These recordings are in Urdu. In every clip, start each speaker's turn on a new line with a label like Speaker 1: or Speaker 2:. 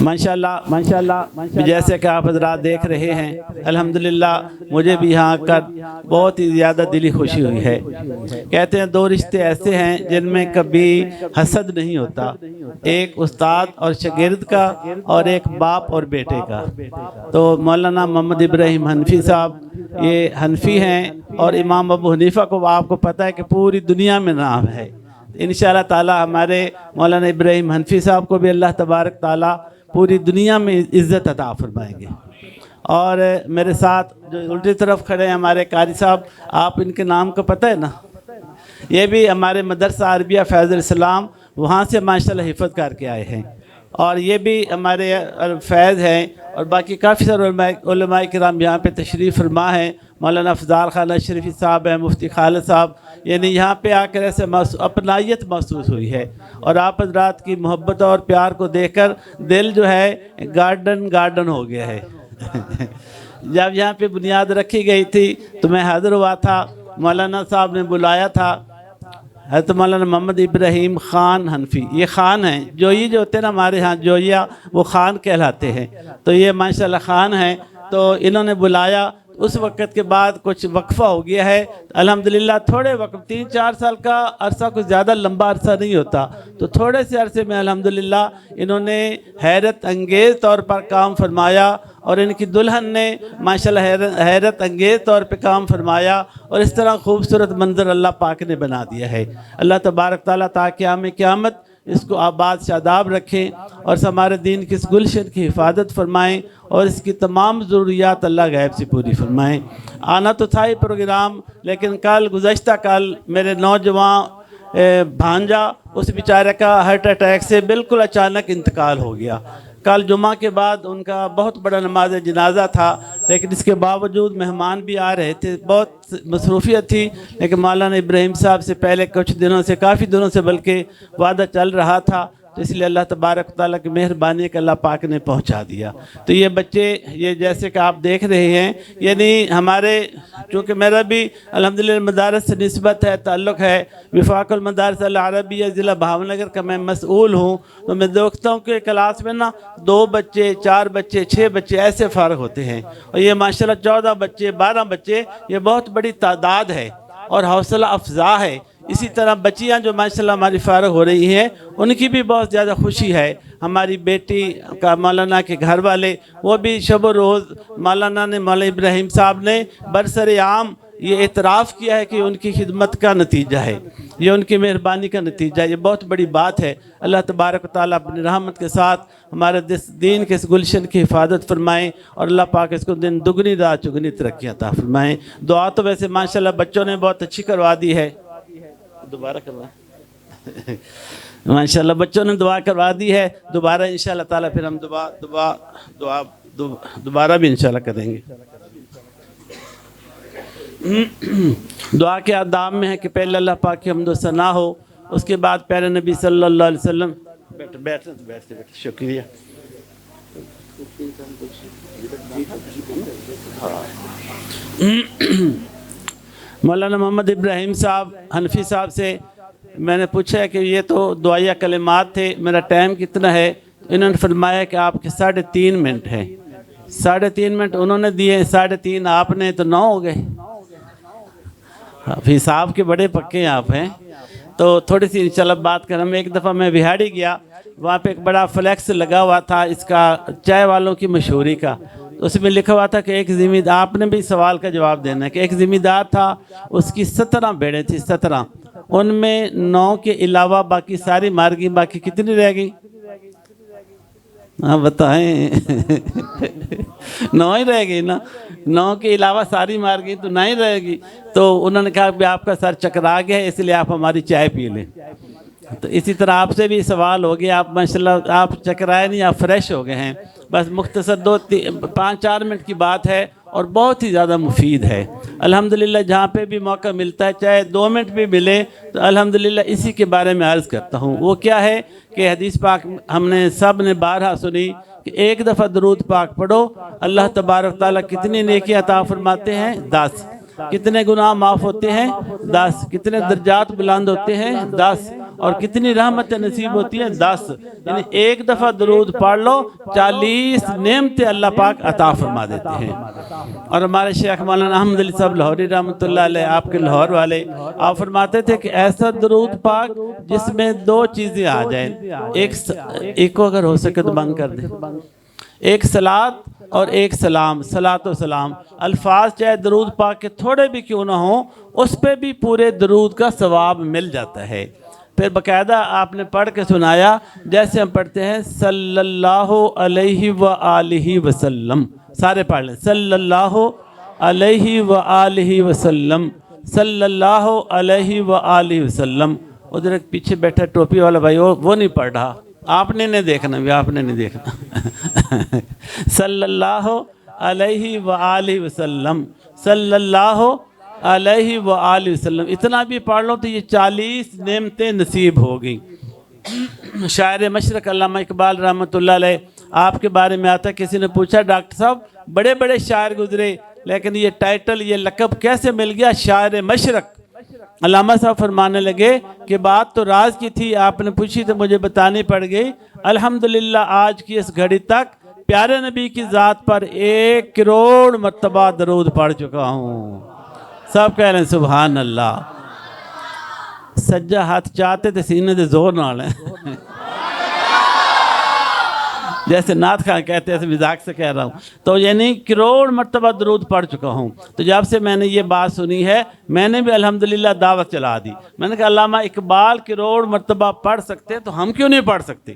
Speaker 1: ماشاءاللہ جیسے کہ آپ حضرات دیکھ رہے ہیں، الحمدللہ مجھے بھی یہاں آ کر بہت ہی زیادہ دلی خوشی ہوئی ہے۔ کہتے ہیں دو رشتے ایسے ہیں جن میں کبھی حسد نہیں ہوتا، ایک استاد اور شاگرد کا اور ایک باپ اور بیٹے کا۔ تو مولانا محمد ابراہیم حنفی صاحب یہ حنفی ہیں، اور امام ابو حنیفہ کو آپ کو پتہ ہے کہ پوری دنیا میں نام ہے۔ انشاءاللہ تعالی ہمارے مولانا ابراہیم حنفی صاحب کو بھی اللہ تبارک تعالی پوری دنیا میں عزت عطا فرمائیں گے۔ اور میرے ساتھ جو الٹی طرف کھڑے ہیں ہمارے قاری صاحب، آپ ان کے نام کو پتہ ہے نا؟ یہ بھی ہمارے مدرسہ عربیہ فیض الاسلام وہاں سے ماشاءاللہ حفظ کر کے آئے ہیں، اور یہ بھی ہمارے فیض ہیں، اور باقی کافی سارے علماء کرام یہاں پہ تشریف فرما ہیں۔ مولانا افضال خان اشرفی صاحب ہیں، مفتی خالد صاحب، یعنی یہاں پہ آ کر ایسے اپنائیت محسوس ہوئی ہے، اور آپ حضرات کی محبت اور پیار کو دیکھ کر دل جو ہے گارڈن ہو گیا ہے۔ جب یہاں پہ بنیاد رکھی گئی تھی تو میں حاضر ہوا تھا، مولانا صاحب نے بلایا تھا حضرت مولانا محمد ابراہیم خان حنفی، یہ خان ہیں، جوئی جو ہوتے ہیں نا ہمارے ہاں جوئیہ، وہ خان کہلاتے ہیں، تو یہ ماشاءاللہ خان ہیں۔ تو انہوں نے بلایا، اس وقت کے بعد کچھ وقفہ ہو گیا ہے، الحمدللہ تھوڑے وقت 3-4 سال کا عرصہ کچھ زیادہ لمبا عرصہ نہیں ہوتا، تو تھوڑے سے عرصے میں الحمدللہ انہوں نے حیرت انگیز طور پر کام فرمایا، اور ان کی دلہن نے ماشاءاللہ حیرت انگیز طور پہ کام فرمایا، اور اس طرح خوبصورت منظر اللہ پاک نے بنا دیا ہے۔ اللہ تبارک تعالیٰ تا قیامت اس کو آباد شاداب رکھیں، اور ہمارے دین کی اس گلشن کی حفاظت فرمائیں، اور اس کی تمام ضروریات اللہ غیب سے پوری فرمائیں۔ آنا تو تھا ہی پروگرام، لیکن گزشتہ کل میرے نوجوان بھانجا، اس بیچارے کا ہارٹ اٹیک سے بالکل اچانک انتقال ہو گیا۔ کل جمعہ کے بعد ان کا بہت بڑا نماز جنازہ تھا، لیکن اس کے باوجود مہمان بھی آ رہے تھے، بہت مصروفیت تھی، لیکن مولانا ابراہیم صاحب سے پہلے کافی دنوں سے بلکہ وعدہ چل رہا تھا، تو اس لیے اللہ تبارک تعالیٰ کی مہربانی کہ اللہ پاک نے پہنچا دیا۔ تو یہ بچے، یہ جیسے کہ آپ دیکھ رہے ہیں، یعنی ہمارے چونکہ میرا بھی الحمدللہ مدارس سے نسبت ہے، تعلق ہے، وفاق المدارس العربیہ ضلع بھاونگر کا میں مسئول ہوں، تو میں دیکھتا ہوں کہ کلاس میں نا 2 بچے 4 بچے 6 بچے ایسے فارغ ہوتے ہیں، اور یہ ماشاءاللہ 14 بچے 12 بچے، یہ بہت بڑی تعداد ہے اور حوصلہ افزا ہے۔ اسی طرح بچیاں جو ماشاءاللہ ہماری فارغ ہو رہی ہیں، ان کی بھی بہت زیادہ خوشی ہے۔ ہماری بیٹی کا مولانا کے گھر والے، وہ بھی شب و روز مولانا ابراہیم صاحب نے برسر عام یہ اعتراف کیا ہے کہ ان کی خدمت کا نتیجہ ہے، یہ ان کی مہربانی کا نتیجہ ہے، یہ بہت بڑی بات ہے۔ اللہ تبارک و تعالیٰ اپنی رحمت کے ساتھ ہمارے دین کے اس گلشن کی حفاظت فرمائیں، اور اللہ پاک اس کو دن دگنی رات چگنی ترقی عطا فرمائیں۔ دعا تو ویسے ماشاءاللہ بچوں نے بہت اچھی کروا دی ہے، دوبارہ کروا ماشاءاللہ بچوں نے دعا کروا دی ہے، دوبارہ انشاءاللہ تعالیٰ پھر ہم دوبارہ بھی انشاءاللہ کریں گے۔ دعا کے آداب میں ہے کہ پہلے اللہ پاک کی حمد و ثنا ہو، اس کے بعد پیارے نبی صلی اللہ علیہ وسلم بیٹھتے شکریہ۔ مولانا محمد ابراہیم صاحب حنفی صاحب سے میں نے پوچھا کہ یہ تو دعائیہ کلمات تھے، میرا ٹائم کتنا ہے؟ انہوں نے فرمایا کہ آپ کے 3.5 منٹ ہیں۔ 3.5 منٹ انہوں نے دیے، 3.5 آپ نے، تو 9 ہو گئے۔ حساب کے بڑے پکے آپ ہیں، تو تھوڑی سی انشاءاللہ بات کریں۔ ایک دفعہ میں بہاڑی گیا، وہاں پہ ایک بڑا فلیکس لگا ہوا تھا اس کا چائے والوں کی مشہوری کا، اس میں لکھا ہوا تھا کہ ایک زمیندار، آپ نے بھی سوال کا جواب دینا ہے، کہ ایک زمیندار تھا، اس کی 17 بھیڑیں تھی، 17، ان میں 9 کے علاوہ باقی ساری مار گئی، باقی کتنی رہ گئی؟ ہاں بتائیں۔ 9 ہی رہ گئی نا، 9 کے علاوہ ساری مار گئی تو 9 ہی رہ گئی۔ تو انہوں نے کہا کہ آپ کا سر چکرا گیا ہے، اس لیے آپ ہماری چائے پی لیں۔ تو اسی طرح آپ سے بھی سوال ہو گیا، آپ ماشاءاللہ آپ چکرائے نہیں، آپ فریش ہو گئے ہیں۔ بس مختصر 5-4 منٹ کی بات ہے، اور بہت ہی زیادہ مفید ہے۔ الحمدللہ جہاں پہ بھی موقع ملتا ہے، چاہے 2 منٹ بھی ملے، تو الحمدللہ اسی کے بارے میں عرض کرتا ہوں۔ وہ کیا ہے کہ حدیث پاک ہم نے سب نے بارہا سنی کہ ایک دفعہ درود پاک پڑھو، اللہ تبارک تعالیٰ کتنی نیکی عطا فرماتے ہیں؟ 10۔ کتنے گناہ معاف ہوتے ہیں؟ 10۔ کتنے درجات بلند ہوتے ہیں؟ 10۔ اور کتنی رحمتیں نصیب ہوتی ہیں 10، یعنی ایک دفعہ درود پڑھ لو 40 نعمتیں اللہ پاک عطا فرما دیتے ہیں۔ اور ہمارے شیخ مولانا احمد علی صاحب لاہوری رحمۃ اللہ علیہ، آپ کے لاہور والے، آپ فرماتے تھے کہ ایسا درود پاک جس میں 2 چیزیں آ جائیں، ایک کو اگر ہو سکے تو بند کر دیں، ایک صلاۃ اور ایک سلام، صلاۃ و سلام، الفاظ چاہے درود پاک کے تھوڑے بھی کیوں نہ ہوں اس پہ بھی پورے درود کا ثواب مل جاتا ہے۔ پھر باقاعدہ آپ نے پڑھ کے سنایا، جیسے ہم پڑھتے ہیں صلی اللہ علیہ وآلہ وسلم، سارے پڑھ لیں، صلی اللہ علیہ وآلہ وسلم، صلی اللہ علیہ وآلہ وسلم۔ ادھر ایک پیچھے بیٹھا ٹوپی والا بھائی، وہ نہیں پڑھ رہا، آپ نے نہیں دیکھنا بھی، آپ نے نہیں دیکھنا صلی اللہ علیہ وآلہ وسلم، صلی اللہ علیہ وآلہ وسلم، اتنا بھی پڑھ لو تو یہ 40 نعمتیں نصیب ہو گئی۔ شاعر مشرق علامہ اقبال رحمۃ اللہ علیہ، آپ کے بارے میں آتا ہے، کسی نے پوچھا ڈاکٹر صاحب بڑے بڑے شاعر گزرے لیکن یہ ٹائٹل، یہ لقب کیسے مل گیا شاعر مشرق؟ علامہ صاحب فرمانے لگے کہ بات تو راز کی تھی، آپ نے پوچھی تو مجھے بتانی پڑ گئی۔ الحمدللہ آج کی اس گھڑی تک پیارے نبی کی ذات پر 1 کروڑ مرتبہ درود پڑھ چکا ہوں۔ سب کہہ رہے ہیں سبحان اللہ۔ سجا ہاتھ چاہتے تھے سینے دے زور نال ہیں جیسے نعت خان کہتے ہیں، مذاق سے کہہ رہا ہوں، تو یعنی کروڑ مرتبہ درود پڑھ چکا ہوں۔ تو جب سے میں نے یہ بات سنی ہے میں نے بھی الحمدللہ دعوت چلا دی، میں نے کہا علامہ اقبال کروڑ مرتبہ پڑھ سکتے تو ہم کیوں نہیں پڑھ سکتے؟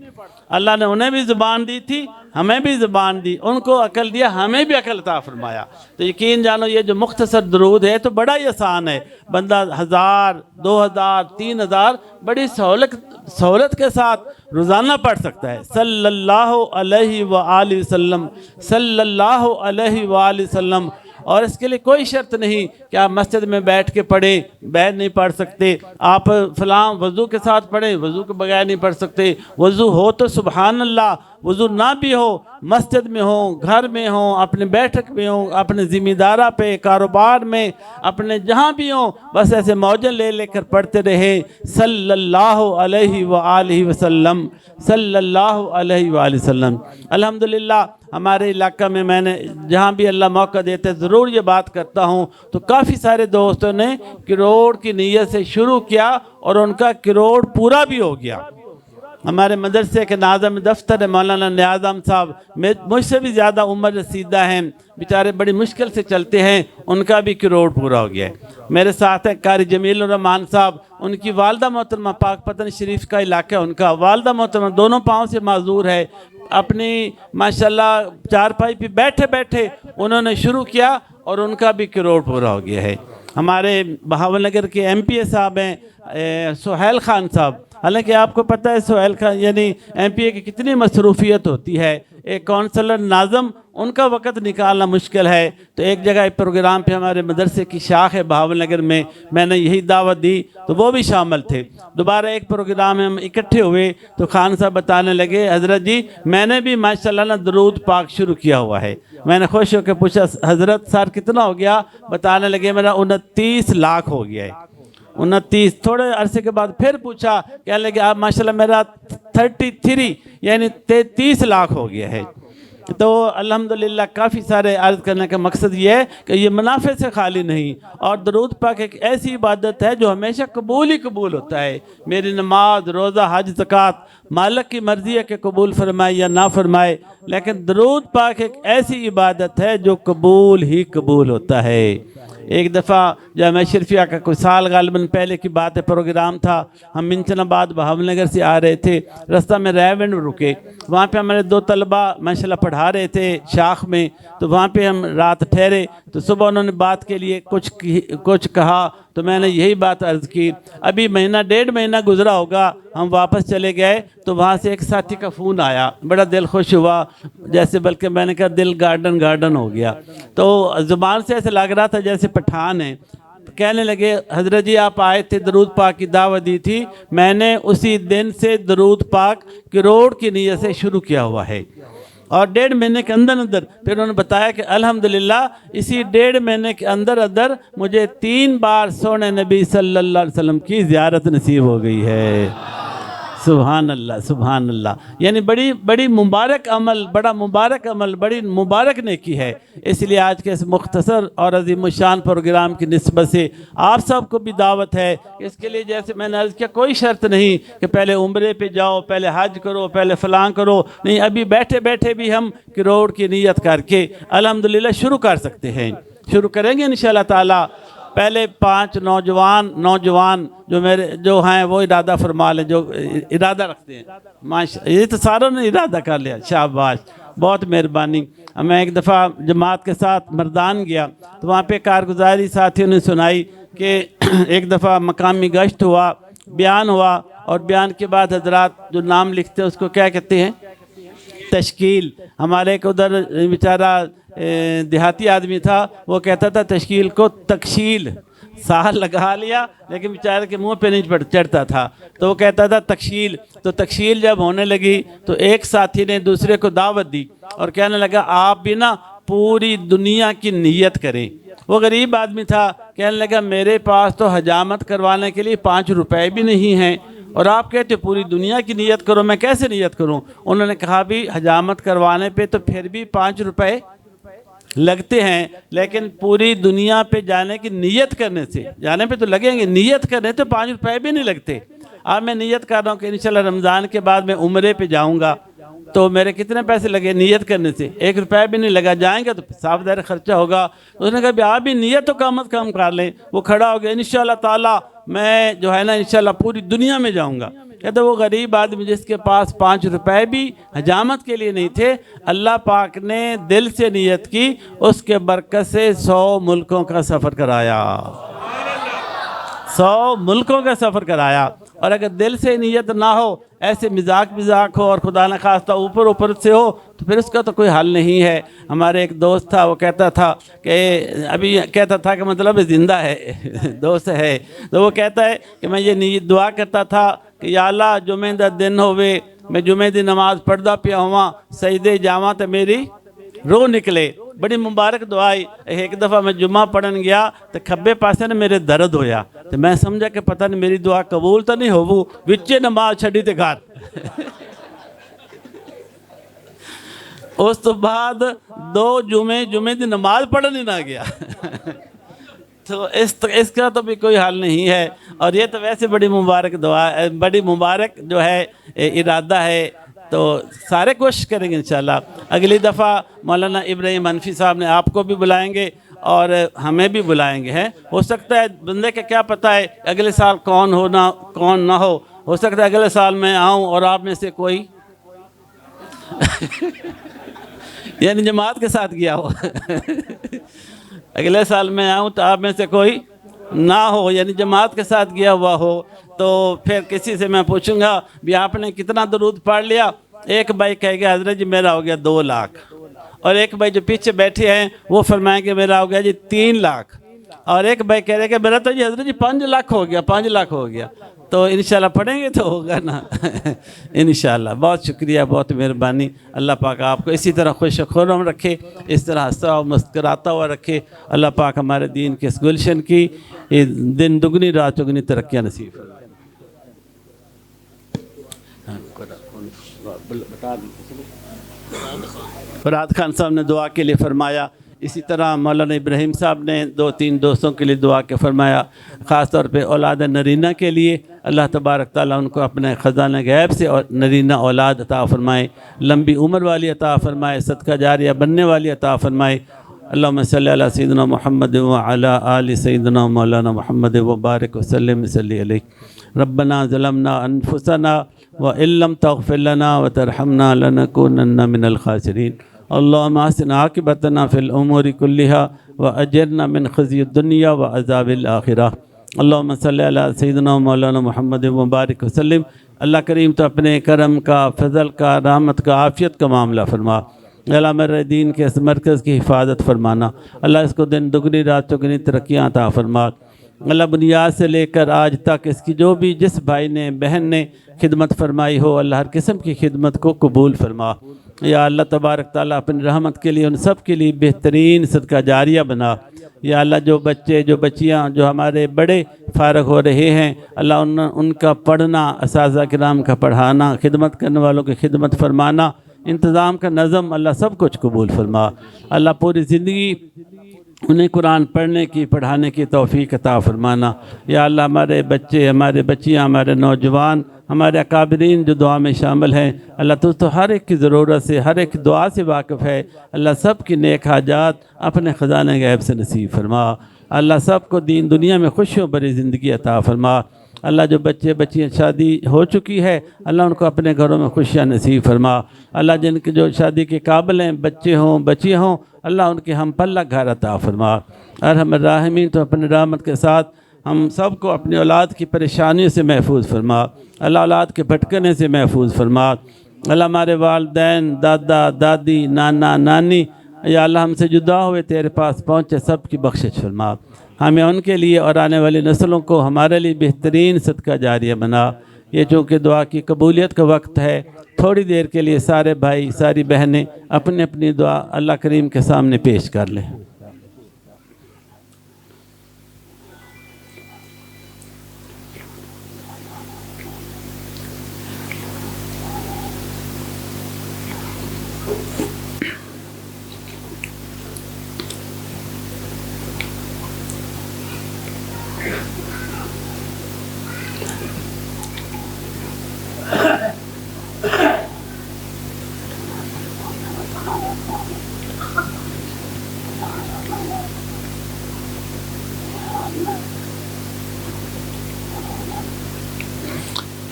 Speaker 1: اللہ نے انہیں بھی زبان دی تھی، ہمیں بھی زبان دی، ان کو عقل دیا، ہمیں بھی عقل عطا فرمایا۔ تو یقین جانو یہ جو مختصر درود ہے تو بڑا ہی آسان ہے، بندہ 1000 2000 3000 بڑی سہولت کے ساتھ روزانہ پڑھ سکتا ہے۔ صلی اللہ علیہ وآلہ وسلم، صلی اللہ علیہ وآلہ وسلم۔ اور اس کے لیے کوئی شرط نہیں کہ آپ مسجد میں بیٹھ کے پڑھیں، بیٹھ نہیں پڑھ سکتے، آپ فلاں وضو کے ساتھ پڑھیں، وضو کے بغیر نہیں پڑھ سکتے، وضو ہو تو سبحان اللہ، وضو نہ بھی ہو مسجد میں ہو، گھر میں ہو، اپنے بیٹھک میں ہو، اپنے ذمہ دارہ پہ، کاروبار میں، اپنے جہاں بھی ہوں، بس ایسے موجیں لے لے کر پڑھتے رہیں صلی اللہ علیہ وآلہ وسلم، صلی اللہ علیہ وآلہ وسلم۔ الحمدللہ ہمارے علاقہ میں نے جہاں بھی اللہ موقع دیتے ضرور یہ بات کرتا ہوں، تو کافی سارے دوستوں نے کروڑ کی نیت سے شروع کیا اور ان کا کروڑ پورا بھی ہو گیا۔ ہمارے مدرسے کے ناظم دفتر مولانا نیاز احمد صاحب مجھ سے بھی زیادہ عمر رسیدہ ہیں، بیچارے بڑی مشکل سے چلتے ہیں، ان کا بھی کروڑ پورا ہو گیا ہے۔ میرے ساتھ ہیں قاری جمیل الرحمان صاحب، ان کی والدہ محترمہ پاک پتن شریف کا علاقہ، ان کا والدہ محترمہ دونوں پاؤں سے معذور ہے، اپنی ماشاءاللہ چارپائی پہ بیٹھے بیٹھے انہوں نے شروع کیا اور ان کا بھی کروڑ پورا ہو گیا ہے۔ ہمارے بہاول نگر کے ایم پی اے صاحب ہیں سہیل خان صاحب، حالانکہ آپ کو پتہ ہے سہیل خان یعنی ایم پی اے کی کتنی مصروفیت ہوتی ہے، ایک کونسلر ناظم ان کا وقت نکالنا مشکل ہے، تو ایک جگہ ایک پروگرام پہ ہمارے مدرسے کی شاخ ہے بہاول نگر میں نے یہی دعوت دی تو وہ بھی شامل تھے۔ دوبارہ ایک پروگرام میں ہم اکٹھے ہوئے تو خان صاحب بتانے لگے حضرت جی میں نے بھی ماشاءاللہ درود پاک شروع کیا ہوا ہے۔ میں نے خوش ہو کے پوچھا حضرت سر کتنا ہو گیا؟ بتانے لگے میرا 29 لاکھ ہو گیا ہے۔ 29 تھوڑے عرصے کے بعد پھر پوچھا، کہنے لگے آپ ماشاءاللہ میرا 33 یعنی 33 لاکھ ہو گیا ہے۔ تو الحمدللہ کافی سارے عرض کرنے کا مقصد یہ ہے کہ یہ منافع سے خالی نہیں، اور درود پاک ایک ایسی عبادت ہے جو ہمیشہ قبول ہی قبول ہوتا ہے۔ میری نماز، روزہ، حج، زکوٰۃ مالک کی مرضی ہے کہ قبول فرمائے یا نہ فرمائے، لیکن درود پاک ایک ایسی عبادت ہے جو قبول ہی قبول ہوتا ہے۔ ایک دفعہ جامعہ شریفیہ کا کوئی سال غالباً پہلے کی بات ہے، پروگرام تھا، ہم منچن آباد بہاول نگر سے آ رہے تھے، رستہ میں ریونڈ رکے، وہاں پہ ہمارے 2 طلبہ ماشاءاللہ پڑھا رہے تھے شاخ میں، تو وہاں پہ ہم رات ٹھہرے، تو صبح انہوں نے بات کے لیے کچھ کہا، تو میں نے یہی بات عرض کی۔ ابھی 1.5 مہینہ گزرا ہوگا، ہم واپس چلے گئے تو وہاں سے ایک ساتھی کا فون آیا، بڑا دل خوش ہوا، جیسے بلکہ میں نے کہا دل گارڈن ہو گیا، تو زبان سے ایسے لگ رہا تھا جیسے پٹھان ہے۔ کہنے لگے حضرت جی آپ آئے تھے، درود پاک کی دعوت دی تھی، میں نے اسی دن سے درود پاک کروڑ کی نیت سے شروع کیا ہوا ہے، اور 1.5 مہینے کے اندر اندر پھر انہوں نے بتایا کہ الحمدللہ اسی 1.5 مہینے کے اندر اندر مجھے 3 بار سونے نبی صلی اللہ علیہ وسلم کی زیارت نصیب ہو گئی ہے۔ سبحان اللہ سبحان اللہ، یعنی بڑی مبارک عمل، بڑا مبارک عمل، بڑی مبارک نیکی ہے۔ اس لیے آج کے اس مختصر اور عظیم الشان پروگرام کی نسبت سے آپ سب کو بھی دعوت ہے۔ اس کے لیے جیسے میں نے عرض کیا، کوئی شرط نہیں کہ پہلے عمرے پہ جاؤ، پہلے حج کرو، پہلے فلاں کرو، نہیں، ابھی بیٹھے بیٹھے بھی ہم کروڑ کی نیت کر کے الحمدللہ شروع کر سکتے ہیں، شروع کریں گے انشاءاللہ تعالی۔ پہلے 5 نوجوان جو ہیں وہ ارادہ فرما لیں، جو ارادہ رکھتے ہیں۔ یہ تو ساروں نے ارادہ کر لیا، شاباش، بہت مہربانی۔ میں ایک دفعہ جماعت کے ساتھ مردان گیا تو وہاں پہ کارگزاری ساتھیوں نے سنائی کہ ایک دفعہ مقامی گشت ہوا، بیان ہوا، اور بیان کے بعد حضرات جو نام لکھتے ہیں اس کو کیا کہتے ہیں؟ تشکیل۔ ہمارے ایک ادھر بیچارہ دیہاتی آدمی تھا، وہ کہتا تھا تشکیل کو تکشیل، سال لگا لیا لیکن بیچارے کے منہ پہ نہیں چڑھتا تھا، تو وہ کہتا تھا تکشیل۔ تو تکشیل جب ہونے لگی تو ایک ساتھی نے دوسرے کو دعوت دی اور کہنے لگا آپ بھی نا پوری دنیا کی نیت کریں۔ وہ غریب آدمی تھا، کہنے لگا میرے پاس تو حجامت کروانے کے لیے 5 روپے بھی نہیں ہیں، اور آپ کہتے پوری دنیا کی نیت کرو، میں کیسے نیت کروں؟ انہوں نے کہا بھی حجامت کروانے پہ تو پھر بھی 5 روپے لگتے ہیں، لیکن پوری دنیا پہ جانے کی نیت کرنے سے، جانے پہ تو لگیں گے، نیت کرنے تو 5 روپے بھی نہیں لگتے۔ اب میں نیت کر رہا ہوں کہ انشاءاللہ رمضان کے بعد میں عمرے پہ جاؤں گا، تو میرے کتنے پیسے لگے نیت کرنے سے؟ 1 روپے بھی نہیں لگا، جائیں گے تو صاف ظاہر خرچہ ہوگا۔ تو اس نے کہا بھی آپ بھی نیت تو کم از کم کر لیں۔ وہ کھڑا ہو گیا، انشاءاللہ تعالی میں جو ہے نا انشاءاللہ پوری دنیا میں جاؤں گا۔ کہتے وہ غریب آدمی جس کے پاس 5 روپے بھی حجامت کے لیے نہیں تھے، اللہ پاک نے دل سے نیت کی، اس کے برکت سے 100 ملکوں کا سفر کرایا، 100 ملکوں کا سفر کرایا۔ اور اگر دل سے نیت نہ ہو، ایسے مذاق ہو اور خدا نہ خواستہ اوپر سے ہو، تو پھر اس کا تو کوئی حل نہیں ہے۔ ہمارے ایک دوست تھا، وہ کہتا تھا کہ ابھی کہتا تھا کہ مطلب زندہ ہے دوست ہے، تو وہ کہتا ہے کہ میں یہ دعا کرتا تھا کہ یا اللہ جمعے دا دن ہوئے، میں جمعے دی نماز پڑھدا پیا ہوا، سجدے جاواں تے میری روح نکلے۔ بڑی مبارک دعائی۔ ایک دفعہ میں جمعہ پڑھن گیا تو کھبے پاسے نے میرے درد ہویا، تو میں سمجھا کہ پتہ نہیں میری دعا قبول تو نہیں ہوو، وچے نماز چھڑی تے گھر۔ اس تو بعد 2 جمعے دی نماز پڑھن ہی نہ گیا۔ تو اس کا تو بھی کوئی حل نہیں ہے، اور یہ تو ویسے بڑی مبارک دعا ہے، بڑی مبارک جو ہے ارادہ ہے، تو سارے کوشش کریں گے انشاءاللہ۔ اگلی دفعہ مولانا ابراہیم حنفی صاحب نے آپ کو بھی بلائیں گے اور ہمیں بھی بلائیں گے۔ ہو سکتا ہے بندے کا کیا پتہ ہے اگلے سال کون نہ ہو سکتا ہے اگلے سال میں آؤں اور آپ میں سے کوئی یعنی جماعت کے ساتھ گیا ہو اگلے سال میں آؤں تو آپ میں سے کوئی نہ ہو، یعنی جماعت کے ساتھ گیا ہوا ہو، تو پھر کسی سے میں پوچھوں گا بھی آپ نے کتنا درود پڑھ لیا؟ ایک بھائی کہے گا حضرت جی میرا ہو گیا 2 لاکھ، اور ایک بھائی جو پیچھے بیٹھے ہیں وہ فرمائیں کہ میرا ہو گیا جی 3 لاکھ، اور ایک بھائی کہہ رہے کہ میرا تو جی حضرت جی 5 لاکھ ہو گیا، 5 لاکھ ہو گیا۔ تو انشاءاللہ پڑھیں گے تو ہوگا نا انشاءاللہ۔ بہت شکریہ، بہت مہربانی۔ اللہ پاک آپ کو اسی طرح خوش و خرم رکھے، اس طرح ہنستا و مسکراتا ہوا رکھے۔ اللہ پاک ہمارے دین کے اس گلشن کی دن دگنی رات چگنی ترقیاں نصیب فرمائے۔ فراد خان صاحب نے دعا کے لیے فرمایا، اسی طرح مولانا ابراہیم صاحب نے 2-3 دوستوں کے لیے دعا کے فرمایا، خاص طور پہ اولاد نرینہ کے لیے اللہ تبارک تعالیٰ ان کو اپنے خزانہ غیب سے اور نرینہ اولاد عطا فرمائے، لمبی عمر والی عطا فرمائے، صدقہ جاریہ بننے والی عطا فرمائے۔ اللہم صلی علی سیدنا محمد وعلی آل سیدنا مولانا محمد وبارک وسلم صلی علیہ۔ ربنا ظلمنا انفسنا وإن لم تغفر لنا وترحمنا لنكونن من الخاسرین۔ اللہم احسن عاقبتنا فی الامور کلہا واجرنا من خزی الدنیا وعذاب الآخرہ۔ اللہم صلی علی سیدنا مولانا محمد وبارک وسلم۔ اللہ کریم تو اپنے کرم کا، فضل کا، رحمت کا، عافیت کا معاملہ فرما۔ اللہ میرے دین کے اس مرکز کی حفاظت فرمانا، اللہ اس کو دن دگنی رات چگنی ترقیاں عطا فرما۔ اللہ بنیاد سے لے کر آج تک اس کی جو بھی جس بھائی نے بہن نے خدمت فرمائی ہو، اللہ ہر قسم کی خدمت کو قبول فرما۔ یا اللہ تبارک تعالیٰ اپنی رحمت کے لیے ان سب کے لیے بہترین صدقہ جاریہ بنا۔ یا اللہ جو بچے جو بچیاں جو ہمارے بڑے فارغ ہو رہے ہیں، اللہ ان کا پڑھنا، اساتذہ کرام کا پڑھانا، خدمت کرنے والوں کی خدمت فرمانا، انتظام کا نظم، اللہ سب کچھ قبول فرما۔ اللہ پوری زندگی انہیں قرآن پڑھنے کی پڑھانے کی توفیق عطا فرمانا۔ یا اللہ ہمارے بچے، ہمارے بچیاں، ہمارے نوجوان، ہمارے اکابرین جو دعا میں شامل ہیں، اللہ تو ہر ایک کی ضرورت سے، ہر ایک دعا سے واقف ہے۔ اللہ سب کی نیک حاجات اپنے خزانہ غیب سے نصیب فرما۔ اللہ سب کو دین دنیا میں خوشیوں بھری زندگی عطا فرما۔ اللہ جو بچے بچیاں شادی ہو چکی ہے، اللہ ان کو اپنے گھروں میں خوشیاں نصیب فرما۔ اللہ جن کے جو شادی کے قابل ہیں، بچے ہوں بچیاں ہوں، اللہ ان کے ہم پلہ گھر عطا فرما۔ ارحم الراحمین تو اپنے رحمت کے ساتھ ہم سب کو اپنی اولاد کی پریشانیوں سے محفوظ فرما۔ اللہ اولاد کے بھٹکنے سے محفوظ فرما۔ اللہ ہمارے والدین، دادا دادی، نانا نانی، یا اللہ ہم سے جدا ہوئے تیرے پاس پہنچے سب کی بخشش فرما۔ ہمیں ان کے لیے اور آنے والی نسلوں کو ہمارے لیے بہترین صدقہ جاریہ بنا۔ یہ چونکہ دعا کی قبولیت کا وقت ہے، تھوڑی دیر کے لیے سارے بھائی ساری بہنیں اپنی اپنی دعا اللہ کریم کے سامنے پیش کر لیں۔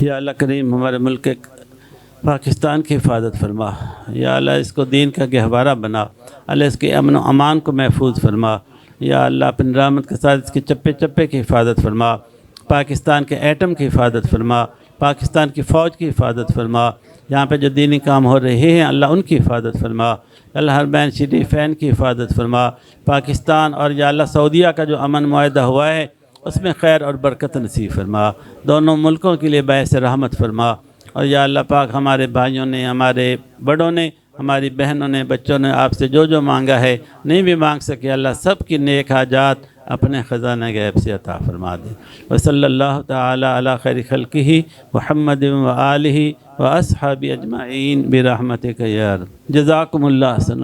Speaker 1: یا اللہ کریم ہمارے ملک پاکستان کی حفاظت فرما۔ یا اللہ اس کو دین کا گہوارہ بنا۔ اللہ اس کے امن و امان کو محفوظ فرما۔ یا اللہ اپنی رحمت کے ساتھ اس کے چپے چپے کی حفاظت فرما۔ پاکستان کے ایٹم کی حفاظت فرما۔ پاکستان کی فوج کی حفاظت فرما۔ یہاں پہ جو دینی کام ہو رہے ہیں اللہ ان کی حفاظت فرما۔ اللہ حرمین شریفین کی حفاظت فرما۔ پاکستان اور یا اللہ سعودیہ کا جو امن معاہدہ ہوا ہے اس میں خیر اور برکت نصیب فرما۔ دونوں ملکوں کے لیے باعث رحمت فرما۔ اور یا اللہ پاک ہمارے بھائیوں نے، ہمارے بڑوں نے، ہماری بہنوں نے، بچوں نے آپ سے جو مانگا ہے، نہیں بھی مانگ سکے، اللہ سب کی نیک حاجات اپنے خزانہ غیب سے عطا فرما دے۔ وصلی اللہ تعالی علی خیر خلقہ محمد و آلہ و اصحابہ اجمعین برحمتک یا رب۔ جزاکم اللہ حسن۔